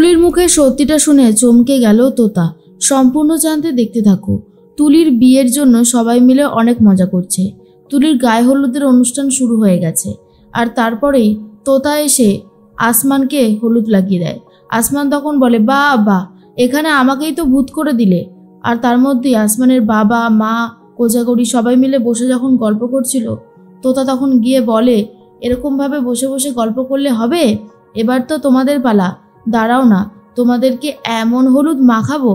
তুলির মুখে সত্যিটা শুনে চমকে গেল তোতা। সম্পূর্ণ জানতে দেখতে থাকো। তুলির বিয়ের জন্য সবাই মিলে অনেক মজা করছে। তুলির গায়ে হলুদের অনুষ্ঠান শুরু হয়ে গেছে। আর তারপরেই তোতা এসে আসমানকে হলুদ লাগিয়ে দেয়। আসমান তখন বলে, বা বা, এখানে আমাকেই তো ভূত করে দিলে। আর তার মধ্যেই আসমানের বাবা, মা, কোজাগরি সবাই মিলে বসে যখন গল্প করছিল, তোতা তখন গিয়ে বলে, এরকমভাবে বসে বসে গল্প করলে হবে? এবার তো তোমাদের পালা, দাঁড়াও না, তোমাদেরকে এমন হলুদ মাখাবো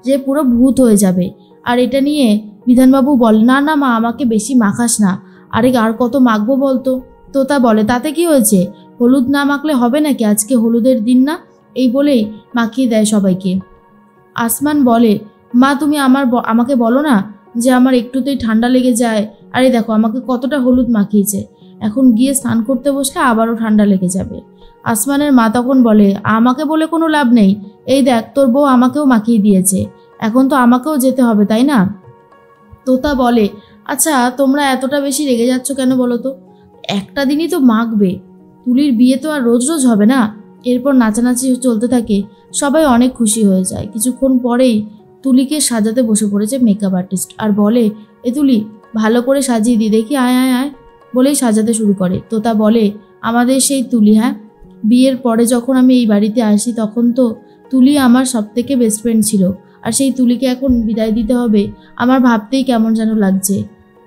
যে পুরো ভূত হয়ে যাবে। আর এটা নিয়ে বিধানবাবু বল, না না মা, আমাকে বেশি মাখাস না, আরে আর কত মাখবো বলতো। তোতা বলে, তাতে কি হয়েছে, হলুদ না মাখলে হবে নাকি, আজকে হলুদের দিন না? এই বলেই মাখিয়ে দেয় সবাইকে। আসমান বলে, মা তুমি আমাকে বলো না যে আমার একটুতেই ঠান্ডা লেগে যায়, আরে দেখো আমাকে কতটা হলুদ মাখিয়েছে, এখন গিয়ে স্নান করতে বসলে আবারও ঠান্ডা লেগে যাবে। আসমানের মা তখন বলে, আমাকে বলে কোনো লাভ নেই, এই দেখ তোর বউ আমাকেও মাখিয়ে দিয়েছে, এখন তো আমাকেও যেতে হবে তাই না? তোতা বলে, আচ্ছা তোমরা এতটা বেশি রেগে যাচ্ছ কেন বলো তো, একটা দিনই তো মাখবে, তুলির বিয়ে তো আর রোজ রোজ হবে না। এরপর নাচানাচি চলতে থাকে, সবাই অনেক খুশি হয়ে যায়। কিছুক্ষণ পরেই তুলিকে সাজাতে বসে পড়েছে মেকআপ আর্টিস্ট, আর বলে, এ তুলি ভালো করে সাজিয়ে দি দেখি, আয় আয় আয়, বলেই সাজাতে শুরু করে। তোতা বলে, আমাদের সেই তুলি, হ্যাঁ, বিয়ের পরে যখন আমি এই বাড়িতে আসি তখন তো তুলি আমার সবথেকে বেস্ট ফ্রেন্ড ছিল, আর সেই তুলিকে এখন বিদায় দিতে হবে, আমার ভাবতেই কেমন যেন লাগছে।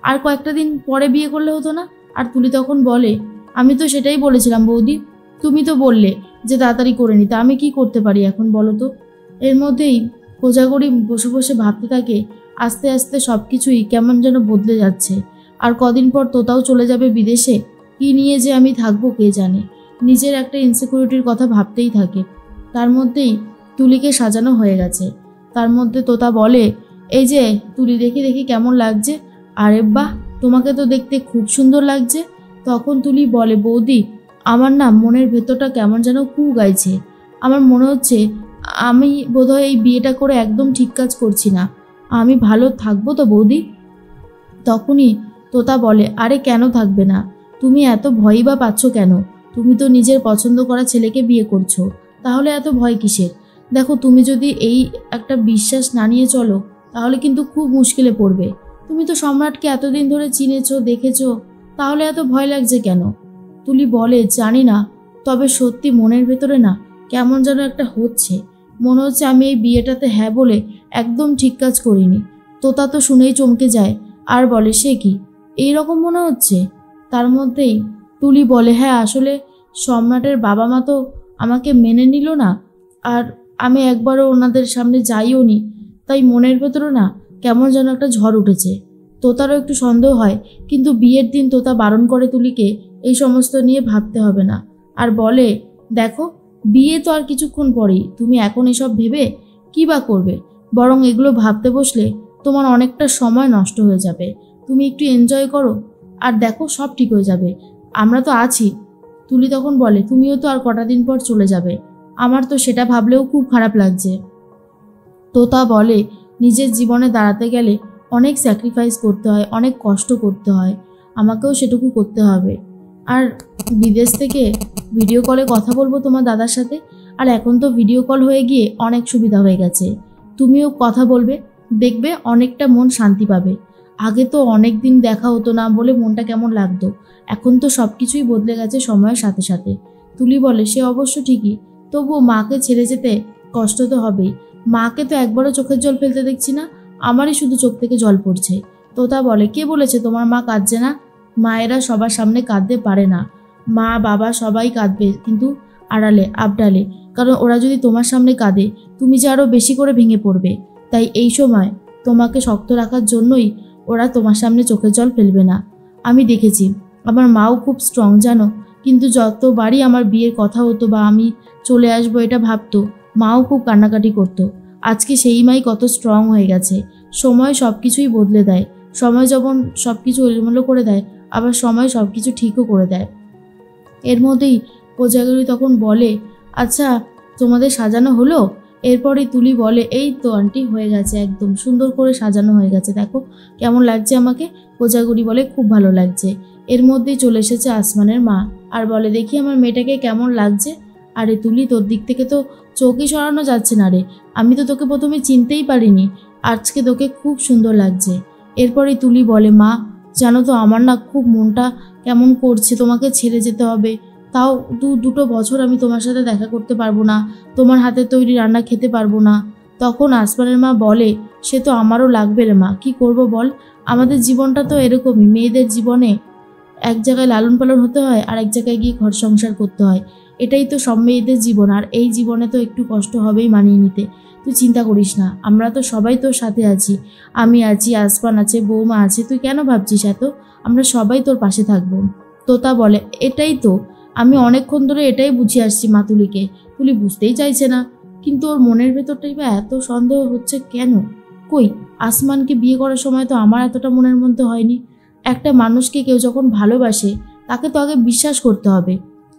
আর কয়েকটা দিন পরে বিয়ে করলে হতো না? আর তুলি তখন বলে, আমি তো সেটাই বলেছিলাম বৌদি, তুমি তো বললে যে তাড়াতাড়ি করে নিতে, আমি কি করতে পারি এখন বলো তো? এর মধ্যেই কোজাগরি বসে বসে ভাবতে থাকে, আস্তে আস্তে সব কিছুই কেমন যেন বদলে যাচ্ছে। আর কদিন পর তোতাও চলে যাবে বিদেশে, কি নিয়ে যে আমি থাকবো কে জানে। নিজের একটা ইনসিকিউরিটির কথা ভাবতেই থাকে। তার মধ্যেই তুলিকে সাজানো হয়ে গেছে। তার মধ্যে তোতা বলে, এই যে তুলি দেখি দেখি কেমন লাগছে, আরে বাহ, তোমাকে তো দেখতে খুব সুন্দর লাগছে। তখন তুলি বলে, বৌদি আমার না মনের ভেতরটা কেমন যেন কু গাইছে, আমার মনে হচ্ছে আমি বোধহয় এই বিয়েটা করে একদম ঠিক কাজ করছি না, আমি ভালো থাকবো তো বৌদি? তখনই তোতা বলে, আরে কেন থাকবে না, তুমি এত ভয়ই বা পাচ্ছ কেন, তুমি তো নিজের পছন্দ করা ছেলেকে বিয়ে করছো, তাহলে এত ভয় কিসের? দেখো তুমি যদি এই একটা বিশ্বাস না নিয়ে চলো তাহলে কিন্তু খুব মুশকিলে পড়বে। তুমি তো সম্রাটকে এতদিন ধরে চিনেছো দেখেছো, তাহলে এত ভয় লাগছে কেন? তুলি বলে, জানি না, তবে সত্যি মনের ভেতরে না কেমন যেন একটা হচ্ছে, মনে হচ্ছে আমি এই বিয়েটাতে হ্যাঁ বলে একদম ঠিক কাজ করিনি। তোতা তো শুনেই চমকে যায় আর বলে, সে কি, এইরকম মনে হচ্ছে? তার মধ্যেই তুলি বলে, হ্যাঁ আসলে সম্রাটের বাবা মা তো আমাকে মেনে নিল না, আর আমি একবারও ওনাদের সামনে যাইও নি, তাই মনের ভেতরে না কেমন যেন একটা ঝড় উঠেছে। তোতারও একটু সন্দেহ হয়, কিন্তু বিয়ের দিন তোতা বারণ করে তুলিকে এই সমস্ত নিয়ে ভাবতে হবে না, আর বলে, দেখো বিয়ে তো আর কিছুক্ষণ পরেই, তুমি এখন এসব ভেবে কী বা করবে, বরং এগুলো ভাবতে বসলে তোমার অনেকটা সময় নষ্ট হয়ে যাবে, তুমি একটু এনজয় করো, আর দেখো সব ঠিক হয়ে যাবে, আমরা তো আছি। তুলি তখন বলে, তুমিও তো আর কটা দিন পর চলে যাবে, আমার তো সেটা ভাবলেও খুব খারাপ লাগছে। তোতা বলে, নিজের জীবনে দাঁড়াতে গেলে অনেক স্যাক্রিফাইস করতে হয়, অনেক কষ্ট করতে হয়, আমাকেও সেটুকু করতে হবে। আর বিদেশ থেকে ভিডিও কলে কথা বলবো তোমার দাদার সাথে, আর এখন তো ভিডিও কল হয়ে গিয়ে অনেক সুবিধা হয়ে গেছে, তুমিও কথা বলবে, দেখবে অনেকটা মন শান্তি পাবে। আগে তো অনেক দিন দেখা হতো না বলে মনটা কেমন লাগতো, এখন তো সব কিছুই বদলে গেছে সময়ের সাথে সাথে। তুলি বলে, সে অবশ্য ঠিকই, তবুও মাকে ছেড়ে যেতে কষ্ট তো হবেই, মাকে তো একবারও চোখের জল ফেলতে দেখছি না, আমারই শুধু চোখ থেকে জল পড়ছে। তোতা বলে, কে বলেছে তোমার মা কাঁদছে না? মায়েরা সবার সামনে কাঁদতে পারে না, মা বাবা সবাই কাঁদবে কিন্তু আড়ালে আবডালে, কারণ ওরা যদি তোমার সামনে কাঁদে তুমি যে আরও বেশি করে ভেঙে পড়বে, তাই এই সময় তোমাকে শক্ত রাখার জন্যই ওরা তোমার সামনে চোখের জল ফেলবে না। আমি দেখেছি আমার মাও খুব স্ট্রং জানো, কিন্তু যতবারই আমার বিয়ের কথা হতো বা আমি চলে আসবো এটা ভাবতো, মাও খুব কান্নাকাটি করতো। আজকে সেই মাই কত স্ট্রং হয়ে গেছে। সময় সব কিছুই বদলে দেয়, সময় যখন সব কিছু এলোমেলো করে দেয়, আবার সময় সব কিছু ঠিকও করে দেয়। এর মধ্যেই কোজাগরি তখন বলে, আচ্ছা তোমাদের সাজানো হলো? এরপরেই তুলি বলে, এই তো আন্টি হয়ে গেছে, একদম সুন্দর করে সাজানো হয়ে গেছে, দেখো কেমন লাগছে আমাকে। কোজাগরি বলে, খুব ভালো লাগছে। এর মধ্যেই চলে এসেছে আসমানের মা আর বলে, দেখি আমার মেয়েটাকে কেমন লাগছে। আরে তুলি, তোর দিক থেকে তো চোখই সরানো যাচ্ছে না রে। আমি তো তোকে প্রথমে চিনতেই পারিনি, আজকে তোকে খুব সুন্দর লাগছে। এরপরেই তুলি বলে, মা জানো তো আমার না খুব মনটা কেমন করছে, তোমাকে ছেড়ে যেতে হবে। তাও দুটো বছর আমি তোমার সাথে দেখা করতে পারবো না, তোমার হাতে তৈরি রান্না খেতে পারবো না। তখন আসমানের মা বলে, সে তো আমারও লাগবে রে মা, কি করব বল, আমাদের জীবনটা তো এরকমই, মেয়েদের জীবনে এক জায়গায় লালন পালন হতে হয় আর এক জায়গায় গিয়ে ঘর সংসার করতে হয়। এটাই তো সব মেয়েদের জীবন, আর এই জীবনে তো একটু কষ্ট হবেই মানিয়ে নিতে। তুই চিন্তা করিস না, আমরা তো সবাই তোর সাথে আছি, আমি আছি, আসমান আছে, বৌমা আছে, তুই কেন ভাবছিস এত, আমরা সবাই তোর পাশে থাকবো। তোতা বলে, এটাই তো আমি অনেকক্ষণ ধরে এটাই বুঝিয়ে আসছি মা তুলিকে, তুলি বুঝতেই চাইছে না, কিন্তু ওর মনের ভেতরটাই বা এত সন্দেহ হচ্ছে কেন? কই, আসমানকে বিয়ে করার সময় তো আমার এতটা মনের মধ্যে হয়নি। একটা মানুষকে কেউ যখন ভালোবাসে তাকে তো আগে বিশ্বাস করতে হবে।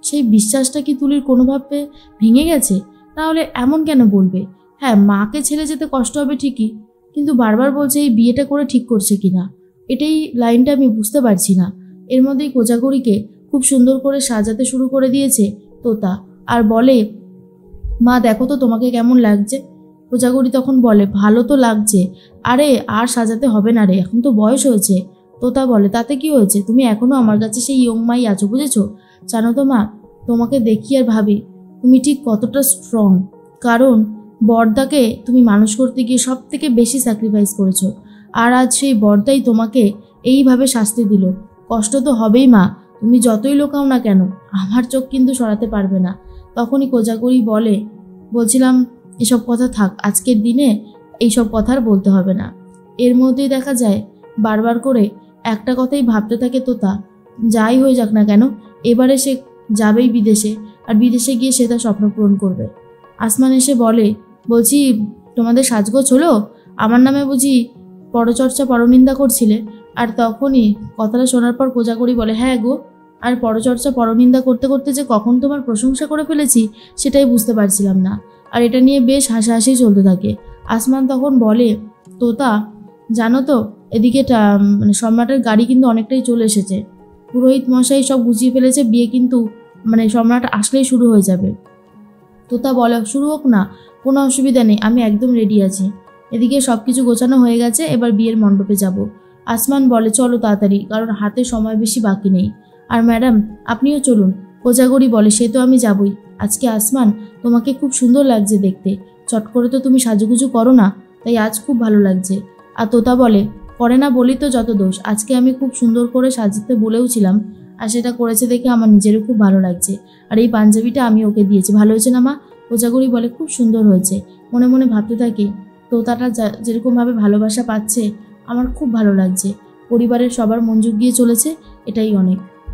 সেই বিশ্বাসটা কি তুলির কোনোভাবে ভেঙে গেছে? তাহলে এমন কেন বলবে? হ্যাঁ, মাকে ছেড়ে যেতে কষ্ট হবে ঠিকই, কিন্তু বারবার বলছে এই বিয়েটা করে ঠিক করছে কিনা, এটাই লাইনটা আমি বুঝতে পারছি না। এর মধ্যেই কোজাগরীকে খুব সুন্দর করে সাজাতে শুরু করে দিয়েছে তোতা, আর বলে, মা দেখো তো তোমাকে কেমন লাগছে। কোজাগরী তখন বলে, ভালো তো লাগছে, আরে আর সাজাতে হবে না রে, এখন তো বয়স হয়েছে। তোতা বলে, তাতে কি হয়েছে, তুমি এখনো আমার কাছে সেই ইয়ং মাই আছো, বুঝেছো? জানো তো মা, তোমাকে দেখি আর ভাবি তুমি ঠিক কতটা স্ট্রং, কারণ বড়দাকে তুমি মানুষ করতে গিয়ে সব থেকে বেশি স্যাক্রিফাইস করেছো, আর আজ সেই বড়দাই তোমাকে এইভাবে শাস্তি দিল। কষ্ট তো হবেই মা, তুমি যতই লোকাও না কেন, আমার চোখ কিন্তু সরাতে পারবে না। তখনই কোজাগরী বলে, বলছিলাম এসব কথা থাক, আজকের দিনে এইসব কথা আর বলতে হবে না। এর মধ্যেই দেখা যায় বারবার করে একটা কথাই ভাবতে থাকে তোতা, যাই হয়ে যাক না কেন এবারে সে যাবেই বিদেশে, আর বিদেশে গিয়ে সে তার স্বপ্ন পূরণ করবে। আসমান এসে বলে, বলছি তোমাদের সাজগোজ হলো? আমার নামে বুঝি পরচর্চা পরনিন্দা করছিলে? আর তখনই কথাটা শোনার পর কোজাগরী বলে, হ্যাঁ গো, আর পরচর্চা পরনিন্দা করতে করতে যে কখন তোমার প্রশংসা করে ফেলেছি সেটাই বুঝতে পারছিলাম না। আর এটা নিয়ে বেশ হাসাহাসি চলতে থাকে। আসমান তখন বলে, তোতা জানো তো এদিকে মানে সম্রাটের গাড়ি কিন্তু অনেকটাই চলে এসেছে, পুরোহিত মশাই সব গুছিয়ে ফেলেছে, বিয়ে কিন্তু মানে সম্রাট আসলেই শুরু হয়ে যাবে। তোতা বলে, শুরু হোক না, কোনো অসুবিধা নেই, আমি একদম রেডি আছি। এদিকে সব কিছু গোছানো হয়ে গেছে, এবার বিয়ের মণ্ডপে যাব। আসমান বলে, চলো তাড়াতাড়ি, কারণ হাতে সময় বেশি বাকি নেই। আর ম্যাডাম আপনিও চলুন। কোজাগরী বলে, সে তো আমি যাবই, আজকে আসমান তোমাকে খুব সুন্দর লাগছে দেখতে, চট করে তো তুমি সাজুগুজু করো না, তাই আজ খুব ভালো লাগছে। আর তোতা বলে, করে না বলি তো যত দোষ, আজকে আমি খুব সুন্দর করে সাজাতে বলেওছিলাম, আর সেটা করেছে দেখে আমার নিজেরও খুব ভালো লাগছে। আর এই পাঞ্জাবিটা আমি ওকে দিয়েছি, ভালো হয়েছে না মা? কোজাগরী বলে, খুব সুন্দর হয়েছে। মনে মনে ভাবতে থাকি, তোতাটা যেরকমভাবে ভালোবাসা পাচ্ছে আমার খুব ভালো লাগছে, পরিবারের সবার মন জুগিয়ে চলেছে, এটাই অনেক।